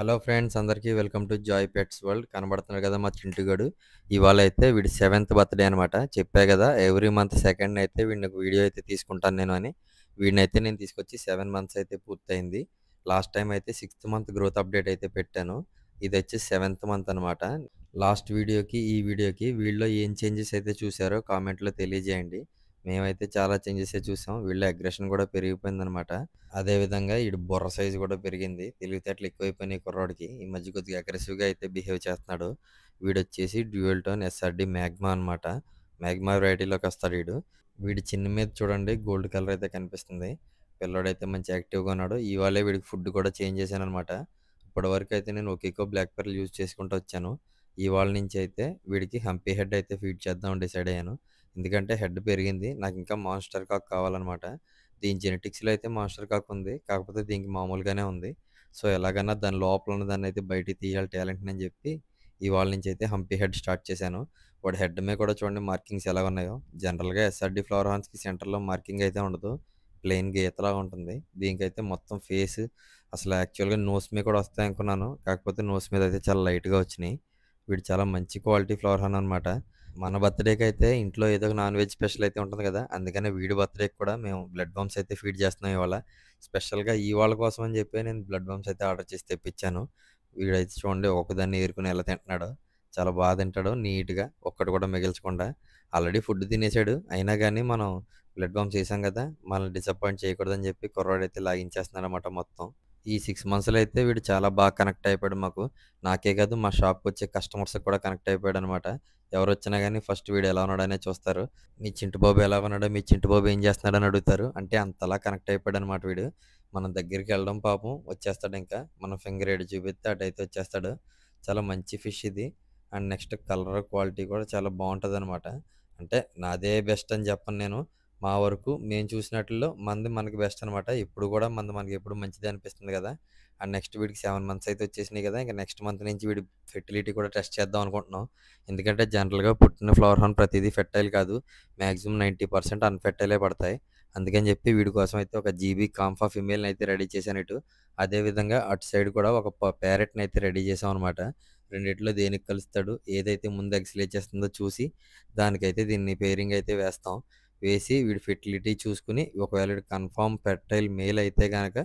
Hello friends అందరికీ welcome to Joy pets world. కనబడుతున్నాడు కదా మా చింటుగాడు. ఇవాళ అయితే వీడి 7th బర్త్‌డే అనమాట. చెప్పా కదా ఎవ్రీ మంత్ సెకండ్ అయితే వీడిని ఒక వీడియో అయితే తీసుకుంటాను నేను అని. వీడినైతే నేను తీసుకొచ్చి 7 మంత్స్ అయితే పూర్తయింది. లాస్ట్ టైమ్ అయితే 6th మంత్ గ్రోత్ అప్డేట్ అయితే పెట్టాను. ఇదొచ్చి 7th మంత్ అనమాట. లాస్ట్ వీడియోకి, ఈ వీడియోకి వీడిలో ఏం చేంజెస్ అయితే చూసారో కామెంట్‌లో తెలియజేయండి. మేమైతే చాలా చేంజెసే చూసాం. వీళ్ళ అగ్రెషన్ కూడా పెరిగిపోయిందనమాట. అదే విధంగా ఈడు బుర్ర సైజ్ కూడా పెరిగింది. తెలివితేటలు ఎక్కువైపోయినాయి కుర్రోడికి. ఈ మధ్య కొద్దిగా అగ్రెసివ్‌గా అయితే బిహేవ్ చేస్తున్నాడు. వీడొచ్చేసి డ్యూయల్ టోన్ ఎస్ఆర్‌డి మ్యాగ్మా అనమాట. మ్యాగ్మా వెరైటీలోకి వస్తాడు ఈడు. వీడి చిన్న మీద చూడండి గోల్డ్ కలర్ అయితే కనిపిస్తుంది. పిల్లోడైతే మంచి యాక్టివ్‌గా ఉన్నాడు. ఇవాళే వీడికి ఫుడ్ కూడా చేంజ్ చేశాననమాట. ఇప్పటివరకు అయితే నేను ఒకేకో బ్లాక్ పెరల్ యూజ్ చేసుకుంటూ వచ్చాను. ఇవాళ నుంచి అయితే వీడికి హంపీ హెడ్ అయితే ఫీడ్ చేద్దామని డిసైడ్ అయ్యాను. ఎందుకంటే హెడ్ పెరిగింది. నాకు ఇంకా మాన్స్టర్ కాక్ కావాలనమాట. దీని జెనెటిక్స్‌లో అయితే మాస్టర్ కాక్ ఉంది. కాకపోతే దీనికి మామూలుగానే ఉంది. సో, ఎలాగన్నా దాని లోపల ఉన్న దాన్నయితే బయటికి తీయాలి టాలెంట్‌ని అని చెప్పి, ఇవాళ నుంచి అయితే హంపీ హెడ్ స్టార్ట్ చేశాను. వాడి హెడ్ మీద కూడా చూడండి మార్కింగ్స్ ఎలా ఉన్నాయో. జనరల్‌గా ఎస్ఆర్‌డి ఫ్లవర్ హార్న్స్‌కి సెంటర్‌లో మార్కింగ్ అయితే ఉండదు. ప్లెయిన్ గీతలాగా ఉంటుంది. దీనికైతే మొత్తం ఫేస్ అసలు యాక్చువల్‌గా నోస్ మీద కూడా వస్తాయనుకున్నాను. కాకపోతే నోస్ మీద అయితే చాలా లైట్‌గా వచ్చినాయి. వీడు చాలా మంచి క్వాలిటీ ఫ్లవర్ హార్న్ అనమాట. మన బర్త్‌డేకైతే ఇంట్లో ఏదో ఒక నాన్ వెజ్ స్పెషల్ అయితే ఉంటది కదా! అందుకనే వీడి బర్త్‌డేకి కూడా మేము బ్లడ్ బంప్స్ అయితే ఫీడ్ చేస్తున్నాం ఇవాళ. స్పెషల్‌గా ఇవాళ కోసం అని చెప్పి నేను బ్లడ్ బంప్స్ అయితే ఆర్డర్ చేసి తెప్పించాను. వీడైతే చూడండి ఒక్కదాన్ని ఏరుకొని ఎలా తింటున్నాడో. చాలా బా తింటాడు నీట్‌గా. ఒక్కటి కూడా మిగిల్చకుండా. Already food తినేసాడు. అయినా గాని మనం బ్లడ్ బంప్స్ ఏసాం కదా! మనల్ని డిసప్పాయింట్ చేయకూడదని చెప్పి కుర్రోడైతే లాగించేస్తున్నాడనమాట మొత్తం. ఈ 6 మంత్స్‌లో అయితే వీడు చాలా బాగా కనెక్ట్ అయిపోయాడు మాకు. నాకే కాదు మా షాప్‌కొచ్చే కస్టమర్స్‌కి కూడా కనెక్ట్ అయిపోయాడనమాట. ఎవరొచ్చినా గాని ఫస్ట్ వీడు ఎలా ఉన్నాడనే చూస్తారు. మీ చింటు బాబు ఎలా ఉన్నాడు? మీ చింటు బాబు ఏం చేస్తున్నాడని అడుగుతారు. అంటే అంతలా కనెక్ట్ అయిపోయాడనమాట వీడు. మనం దగ్గరికెళ్ళడం పాపం వచ్చేస్తాడింకా. మనం ఫింగర్ ఎటు చూపిస్తే అటైతే వచ్చేస్తాడు. చాలా మంచి ఫిష్ ఇది. అండ్ నెక్స్ట్ కలర్ క్వాలిటీ కూడా చాలా బావుంటదనమాట. అంటే నాదే బెస్ట్ అని చెప్పను నేను. మా వరకు మేము చూసినట్లో మనది మనకి బెస్ట్ అనమాట. ఎప్పుడు కూడా మనది మనకెప్పుడు మంచిదే అనిపిస్తుంది గదా! అండ్ నెక్స్ట్ వీడికి 7 మంత్స్ అయితే వచ్చేసినాయి గదా! ఇంక నెక్స్ట్ మంత్ నుంచి వీడి ఫెర్టిలిటీ కూడా టెస్ట్ చేద్దాం అనుకుంటున్నాం. ఎందుకంటే జనరల్‌గా పుట్టిన ఫ్లవర్ హార్న్ ప్రతీదీ ఫెర్టైల్ కాదు. మాక్సిమం 90% అన్‌ఫెర్టైలే పడతాయి. అందుకని చెప్పి వీడి కోసం అయితే ఒక జీబీ కాంఫా ఫిమేల్‌ని అయితే రెడీ చేశాను ఇటు. అదే విధంగా అటు సైడ్ కూడా ఒక ప్యారెట్‌ని అయితే రెడీ చేశామనమాట. రెండిట్లో దేనికి కలుస్తాడు, ఏదైతే ముందు ఎగ్స్ లే చేస్తుందో చూసి దానికైతే దీన్ని పెయిరింగ్ అయితే వేస్తాం. వేసి వీడి ఫెర్టిలిటీ చూసుకొని ఒకవేళ వీడు కన్ఫర్మ్ ఫెర్టైల్ మేల్ అయితే గనక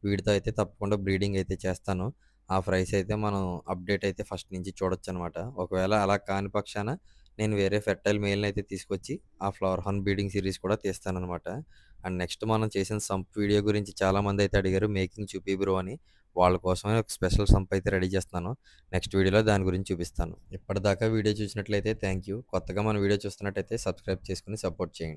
వీడితో అయితే తప్పకుండా బ్రీడింగ్ అయితే చేస్తాను. ఆ ప్రైస్ అయితే మనం అప్డేట్ అయితే ఫస్ట్ నుంచి చూడొచ్చనమాట. ఒకవేళ అలా కాని పక్షాన నేను వేరే ఫెర్టైల్ మేల్‌ని అయితే తీసుకొచ్చి ఆ ఫ్లవర్ హార్న్ బ్రీడింగ్ సీరీస్ కూడా తీస్తాననమాట. అండ్ నెక్స్ట్ మనం చేసిన సంప్ వీడియో గురించి చాలామంది అయితే అడిగారు మేకింగ్ చూపి బ్రో అని. వాళ్ళ కోసమే ఒక స్పెషల్ సంప్ అయితే రెడీ చేస్తున్నాను. నెక్స్ట్ వీడియోలో దాని గురించి చూపిస్తాను. ఇప్పటిదాకా వీడియో చూసినట్లయితే థాంక్ యూ. కొత్తగా మన వీడియో చూస్తున్నట్టయితే సబ్స్క్రైబ్ చేసుకొని సపోర్ట్ చేయండి.